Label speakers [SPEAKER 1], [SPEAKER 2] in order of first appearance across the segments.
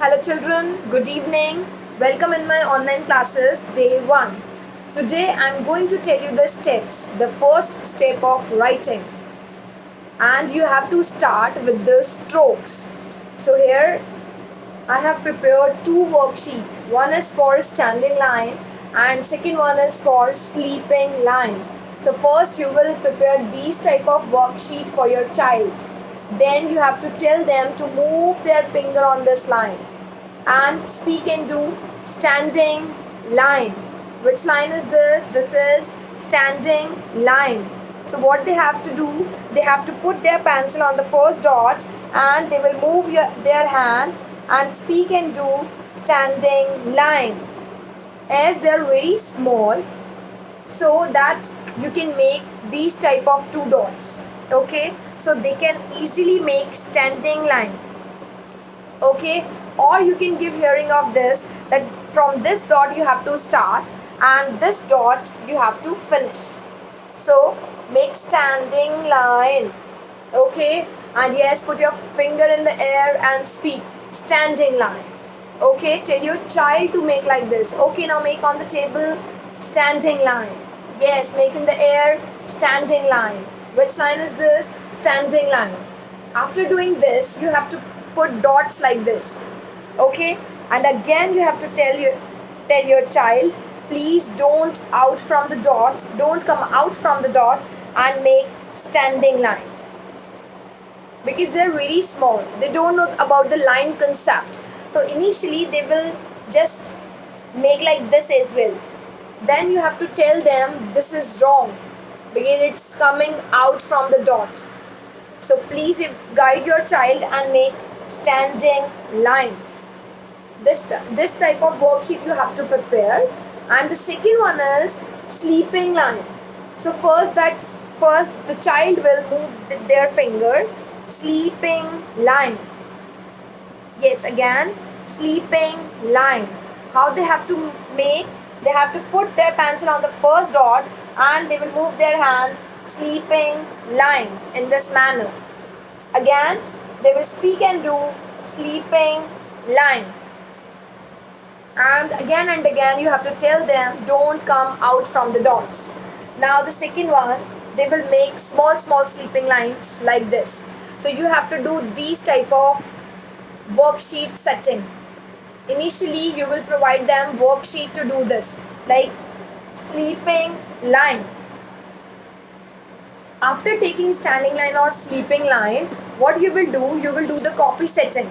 [SPEAKER 1] Hello children, good evening. Welcome in my online classes day 1. Today I am going to tell you the steps, the first step of writing. And you have to start with the strokes. So here I have prepared two worksheets. One is for standing line and second one is for sleeping line. So first you will prepare these type of worksheet for your child. Then you have to tell them to move their finger on this line and speak into standing line. Which line is this? This is standing line. So what they have to do, they have to put their pencil on the first dot and they will move their hand and speak into standing line. As they are very small, so that you can make these type of two dots. Okay, so they can easily make standing line. Okay, or you can give hearing of this, that from this dot you have to start and this dot you have to finish. So make standing line. Okay, and yes, put your finger in the air and speak standing line. Okay, tell your child to make like this. Okay, now make on the table standing line. Yes, make in the air standing line. Which line is this? Standing line. After doing this, you have to put dots like this. Okay, and again you have to tell your child, please don't out from the dot, don't come out from the dot and make standing line, because they're very small, they don't know about the line concept. So initially they will just make like this as well. Then you have to tell them this is wrong because it's coming out from the dot. So please guide your child and make standing line. This type of worksheet you have to prepare. And the second one is sleeping line. So first the child will move their finger, sleeping line. Yes, again sleeping line. How they have to make? They have to put their pencil on the first dot and they will move their hand, sleeping line, in this manner. Again they will speak and do sleeping line. And again you have to tell them don't come out from the dots. Now the second one, they will make small sleeping lines like this. So you have to do these type of worksheet setting. Initially you will provide them worksheet to do this, like sleeping line. After taking standing line or sleeping line, what you will do the copy setting.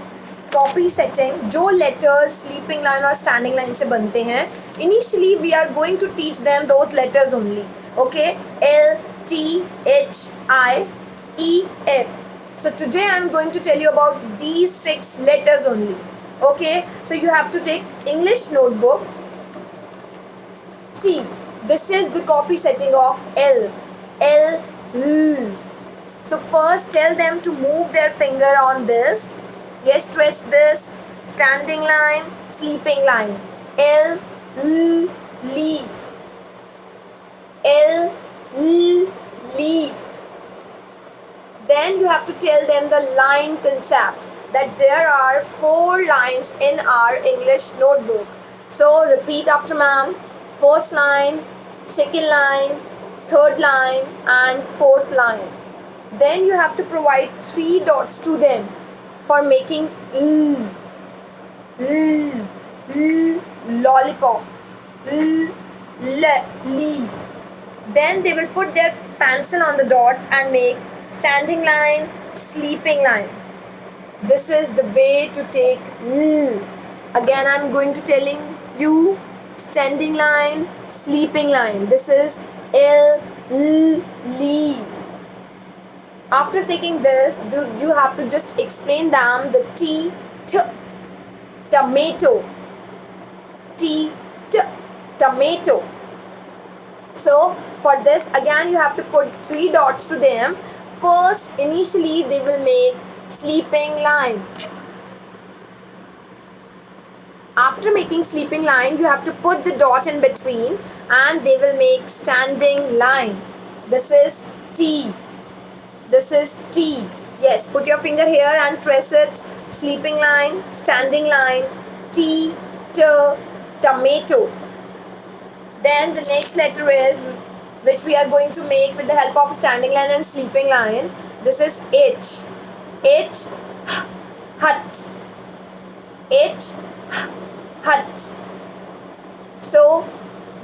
[SPEAKER 1] Copy setting, जो letters sleeping line और standing line से बनते हैं, initially we are going to teach them those letters only. Okay, L, T, H, I, E, F. So today I am going to tell you about these 6 letters only. Okay, so you have to take English notebook. See, this is the copy setting of L. L, L. So first tell them to move their finger on this. Yes, twist this, standing line, sleeping line. L, L, leaf. L, L, leaf. Then you have to tell them the line concept, that there are 4 lines in our English notebook. So repeat after ma'am. First line, second line, third line and fourth line. Then you have to provide 3 dots to them for making L, L, L, lollipop, L, leaf. Then they will put their pencil on the dots and make standing line, sleeping line. This is the way to take L. Again I am going to telling you standing line, sleeping line. This is L, L, leaf. After taking this, you have to just explain them the T, tomato. T, tomato. So for this again you have to put 3 dots to them. First, initially they will make sleeping line. After making sleeping line, you have to put the dot in between and they will make standing line. This is T. This is T. Yes, put your finger here and trace it sleeping line, standing line, T, T, tomato. Then the next letter is, which we are going to make with the help of standing line and sleeping line. This is H. H, hut. H, hut. So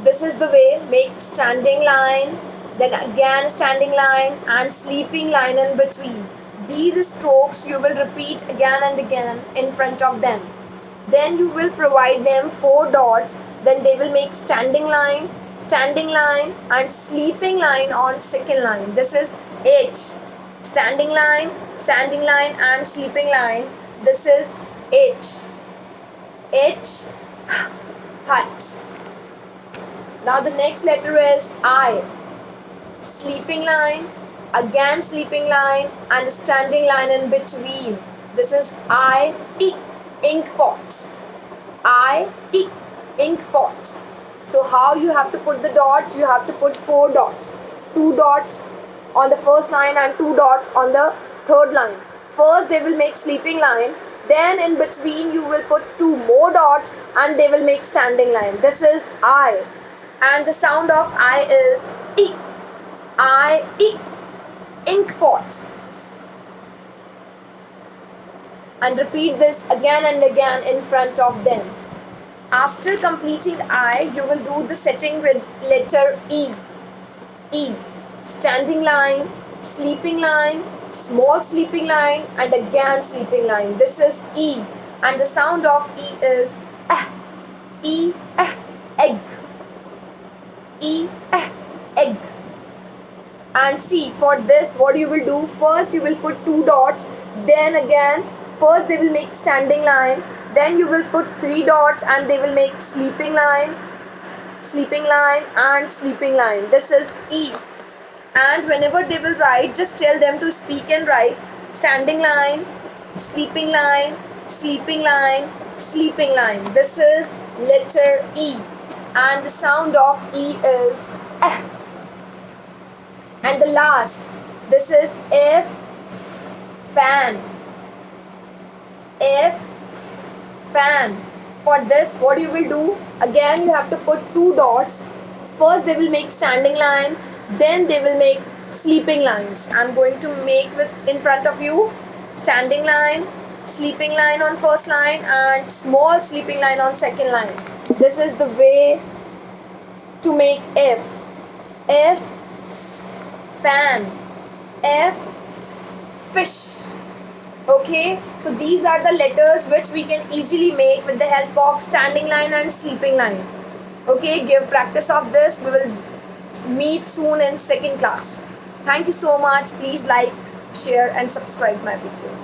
[SPEAKER 1] this is the way. Make standing line, then again standing line and sleeping line in between. These strokes you will repeat again and again in front of them. Then you will provide them 4 dots. Then they will make standing line and sleeping line on second line. This is H. Standing line and sleeping line. This is H. H, hut. Now the next letter is I. Sleeping line, again sleeping line and standing line in between. This is I, E, ink pot. I, E, ink pot. So how you have to put the dots? You have to put 4 dots. 2 dots on the first line and 2 dots on the third line. First they will make sleeping line. Then in between you will put 2 more dots and they will make standing line. This is I. And the sound of I is E. I, E, ink pot. And repeat this again and again in front of them. After completing I, you will do the setting with letter E. E. Standing line, sleeping line, small sleeping line and again sleeping line. This is E. And the sound of E is E, egg. E, egg. And see, for this what you will do, first you will put 2 dots, then again first they will make standing line, then you will put 3 dots and they will make sleeping line and sleeping line. This is E. And whenever they will write, just tell them to speak and write standing line, sleeping line, sleeping line, sleeping line. This is letter E. And the sound of E is eh. And the last, this is F, fan. F, fan. For this, what you will do, again you have to put 2 dots. First they will make standing line, then they will make sleeping lines. I'm going to make with in front of you standing line, sleeping line on first line and small sleeping line on second line. This is the way to make F. F, fan. F, fish. Okay, so these are the letters which we can easily make with the help of standing line and sleeping line. Okay, give practice of this. We will meet soon in second class. Thank you so much. Please like, share and subscribe my video.